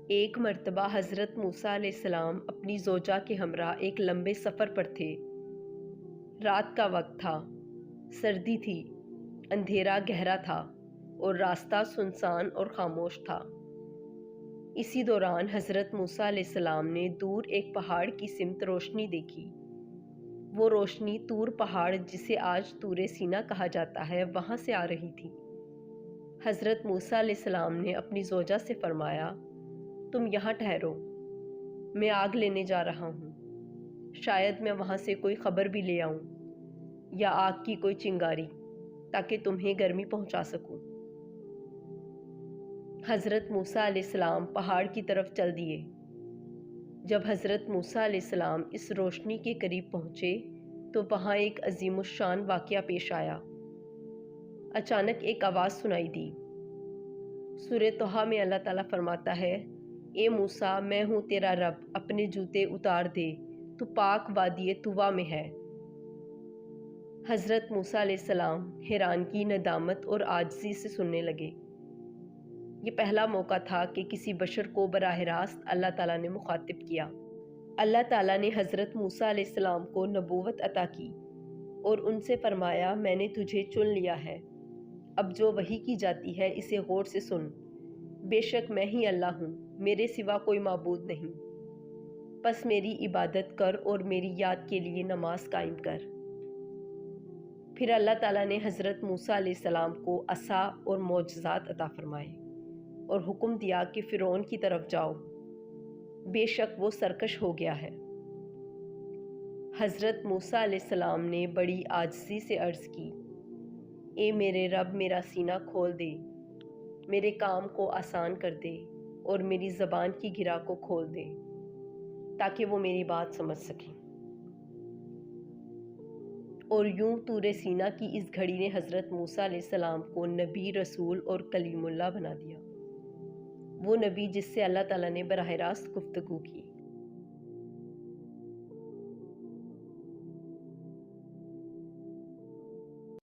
ایک مرتبہ حضرت موسیٰ علیہ السلام اپنی زوجہ کے ہمراہ ایک لمبے سفر پر تھے۔ رات کا وقت تھا، سردی تھی، اندھیرا گہرا تھا اور راستہ سنسان اور خاموش تھا۔ اسی دوران حضرت موسیٰ علیہ السلام نے دور ایک پہاڑ کی سمت روشنی دیکھی۔ وہ روشنی طور پہاڑ، جسے آج طور سینا کہا جاتا ہے، وہاں سے آ رہی تھی۔ حضرت موسیٰ علیہ السلام نے اپنی زوجہ سے فرمایا، تم یہاں ٹھہرو، میں آگ لینے جا رہا ہوں، شاید میں وہاں سے کوئی خبر بھی لے آؤں یا آگ کی کوئی چنگاری، تاکہ تمہیں گرمی پہنچا سکوں۔ حضرت موسیٰ علیہ السلام پہاڑ کی طرف چل دیے۔ جب حضرت موسیٰ علیہ السلام اس روشنی کے قریب پہنچے تو وہاں ایک عظیم الشان واقعہ پیش آیا۔ اچانک ایک آواز سنائی دی۔ سورہ طٰہٰ میں اللہ تعالیٰ فرماتا ہے، اے موسیٰ، میں ہوں تیرا رب، اپنے جوتے اتار دے، تو پاک وادی طویٰ میں ہے۔ حضرت موسیٰ علیہ السلام حیرانگی، ندامت اور عاجزی سے سننے لگے۔ یہ پہلا موقع تھا کہ کسی بشر کو براہ راست اللہ تعالیٰ نے مخاطب کیا۔ اللہ تعالیٰ نے حضرت موسیٰ علیہ السلام کو نبوت عطا کی اور ان سے فرمایا، میں نے تجھے چن لیا ہے، اب جو وحی کی جاتی ہے اسے غور سے سن۔ بے شک میں ہی اللہ ہوں، میرے سوا کوئی معبود نہیں، پس میری عبادت کر اور میری یاد کے لیے نماز قائم کر۔ پھر اللہ تعالیٰ نے حضرت موسیٰ علیہ السلام کو عصا اور معجزات عطا فرمائے اور حکم دیا کہ فرعون کی طرف جاؤ، بے شک وہ سرکش ہو گیا ہے۔ حضرت موسیٰ علیہ السلام نے بڑی عاجزی سے عرض کی، اے میرے رب، میرا سینہ کھول دے، میرے کام کو آسان کر دے اور میری زبان کی گرہ کو کھول دے، تاکہ وہ میری بات سمجھ سکیں۔ اور یوں طور سینا کی اس گھڑی نے حضرت موسیٰ علیہ السلام کو نبی، رسول اور کلیم اللہ بنا دیا، وہ نبی جس سے اللہ تعالیٰ نے براہ راست گفتگو کی۔